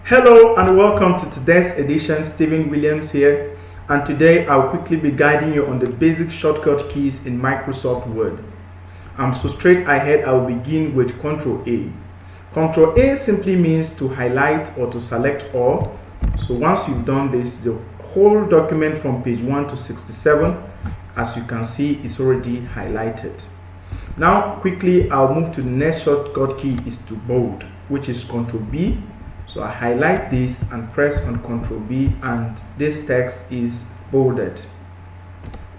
Hello and welcome to today's edition. Stephen Williams here, and today I'll quickly be guiding you on the basic shortcut keys in Microsoft Word. So straight ahead, I'll begin with Ctrl A. Ctrl A simply means to highlight or to select all. So once you've done this, the whole document from page 1 to 67, as you can see, is already highlighted. Now quickly I'll move to the next shortcut key is to bold, which is Ctrl B. So I highlight this and press on Ctrl B, and this text is bolded.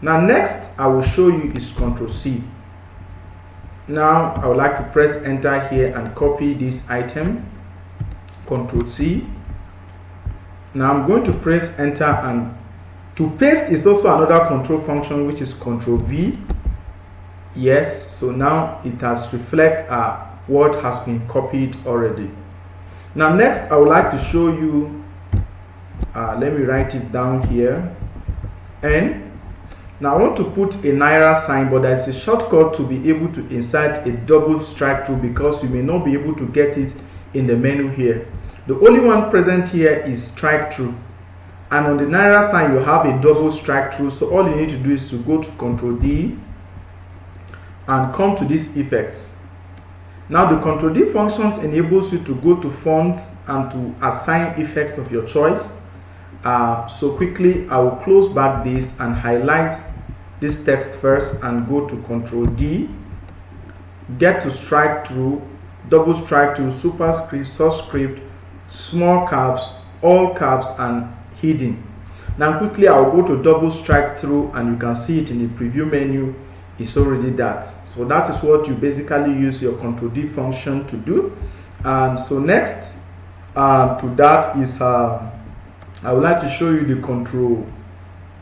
Now next I will show you is Ctrl C. Now I would like to press enter here and copy this item, Ctrl C. Now I'm going to press enter, and to paste is also another control function, which is Ctrl V. Yes, so now it has reflect what has been copied already. Now next I would like to show you, let me write it down here, N. Now I want to put a Naira sign, but there's a shortcut to be able to insert a double strike through because you may not be able to get it in the menu here. The only one present here is strike through, and on the Naira sign you have a double strike through. So all you need to do is to go to Ctrl D and come to these effects. Now the Ctrl D functions enables you to go to fonts and to assign effects of your choice. So quickly I will close back this and highlight this text first and go to Ctrl D, get to strike through, double strike through, superscript, subscript, small caps, all caps, and hidden. Now quickly I will go to double strike through, and you can see it in the preview menu. It's already that. So that is what you basically use your Ctrl D function to do. So next to that is I would like to show you the Ctrl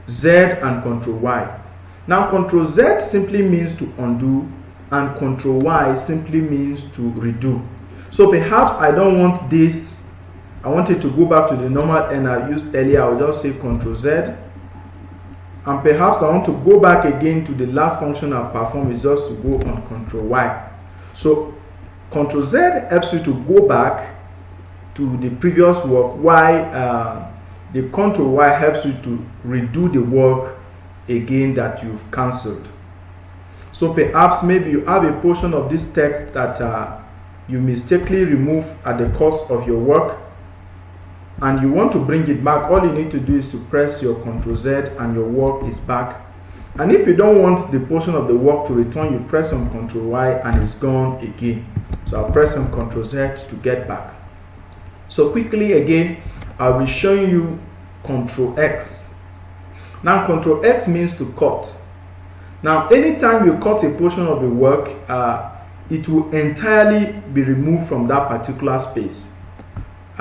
Z and Ctrl Y. Now Ctrl Z simply means to undo, and Ctrl Y simply means to redo. So perhaps I don't want this, I want it to go back to the normal N I used earlier. I will just say Ctrl Z. And perhaps I want to go back again to the last function I performed, is just to go on Ctrl Y. So Ctrl Z helps you to go back to the previous work, while the Ctrl Y helps you to redo the work again that you've cancelled. So perhaps maybe you have a portion of this text that you mistakenly remove at the course of your work, and you want to bring it back. All you need to do is to press your Ctrl Z and your work is back. And if you don't want the portion of the work to return, you press on Ctrl Y and it's gone again. So I'll press on Ctrl Z to get back. So quickly again, I'll be showing you Ctrl X. Now Ctrl X means to cut. Now anytime you cut a portion of the work, it will entirely be removed from that particular space.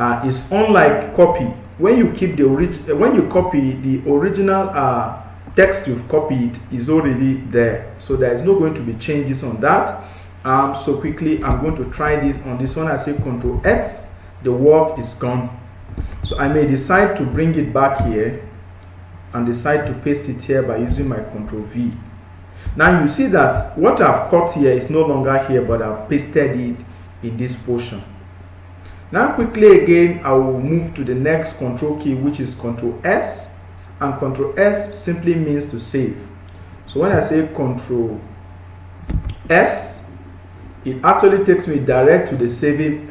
It's unlike copy. When you keep the when you copy the original text you've copied is already there, so there is no going to be changes on that. So quickly I'm going to try this on this one. I say Ctrl X, the work is gone. So I may decide to bring it back here and decide to paste it here by using my Ctrl V. Now you see that what I've cut here is no longer here, but I've pasted it in this portion. Now quickly again, I will move to the next control key, which is Ctrl S, and Ctrl S simply means to save. So when I say Ctrl S, it actually takes me direct to the saving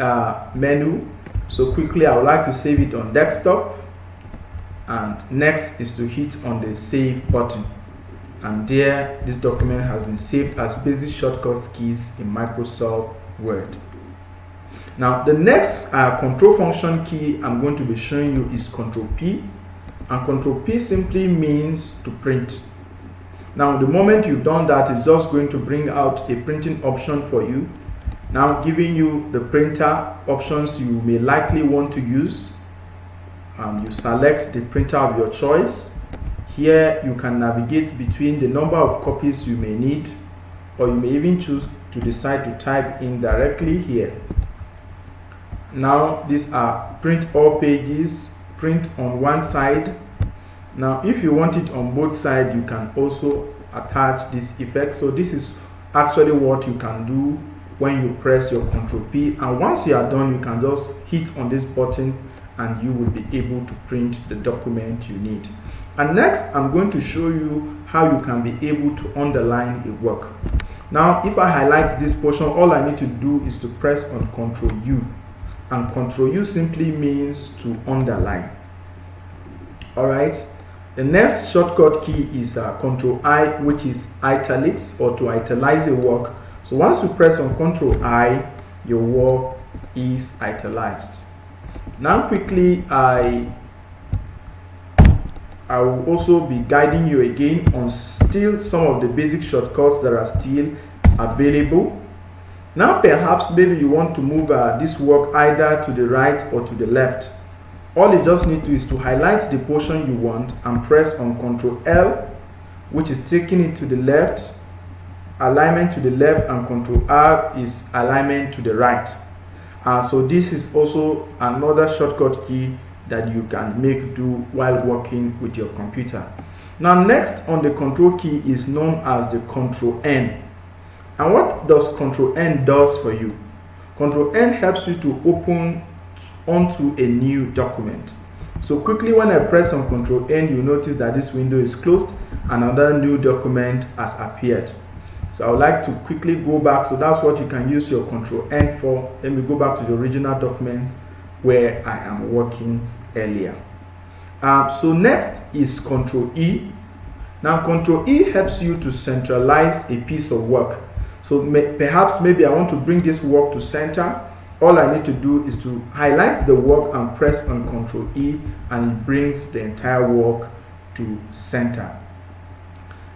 menu. So quickly I would like to save it on desktop, and next is to hit on the save button, and there this document has been saved as basic shortcut keys in Microsoft Word. Now the next control function key I'm going to be showing you is Ctrl P, and Ctrl P simply means to print. Now the moment you've done that, it's just going to bring out a printing option for you, now giving you the printer options you may likely want to use. You select the printer of your choice. Here you can navigate between the number of copies you may need, or you may even choose to decide to type in directly here. Now these are print all pages, print on one side. Now if you want it on both sides, you can also attach this effect. So this is actually what you can do when you press your Ctrl P, and once you are done, you can just hit on this button and you will be able to print the document you need. And next, I'm going to show you how you can be able to underline a work. Now, if I highlight this portion, all I need to do is to press on Ctrl U, and Ctrl U simply means to underline. Alright, the next shortcut key is Ctrl I, which is italics, or to italize a work. So once you press on Ctrl I, your work is italicized. Now quickly, I will also be guiding you again on still some of the basic shortcuts that are still available. Now perhaps maybe you want to move this work either to the right or to the left. All you just need to is to highlight the portion you want and press on Ctrl L, which is taking it to the left, alignment to the left, and Ctrl R is alignment to the right. So this is also another shortcut key that you can make do while working with your computer. Now next on the control key is known as the Ctrl N. And what does Ctrl N does for you? Ctrl N helps you to open onto a new document. So quickly, when I press on Ctrl N, you notice that this window is closed and another new document has appeared. So I would like to quickly go back. So that's what you can use your Ctrl N for. Let me go back to the original document where I am working earlier. So next is Ctrl E. Now Ctrl E helps you to centralize a piece of work. So perhaps maybe I want to bring this work to center. All I need to do is to highlight the work and press on Ctrl E, and it brings the entire work to center.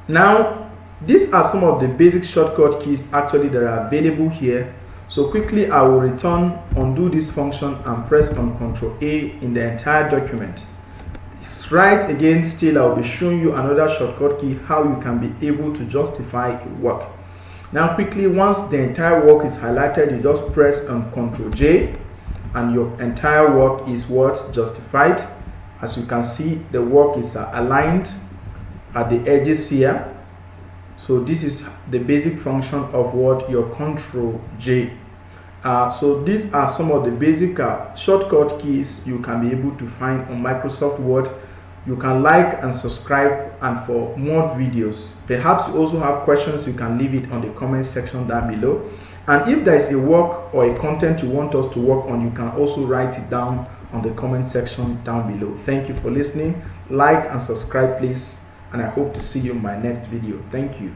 Now, these are some of the basic shortcut keys actually that are available here. So quickly, I will return, undo this function, and press on Ctrl A in the entire document. It's right again, still I'll be showing you another shortcut key, how you can be able to justify a work. Now quickly, once the entire work is highlighted, you just press on Ctrl J, and your entire work is what? Justified. As you can see, the work is aligned at the edges here. So this is the basic function of what? Your Ctrl J. So these are some of the basic shortcut keys you can be able to find on Microsoft Word. You can like and subscribe, and for more videos, perhaps you also have questions, you can leave it on the comment section down below. And if there is a work or a content you want us to work on, you can also write it down on the comment section down below. Thank you for listening. Like and subscribe please, and I hope to see you in my next video. Thank you.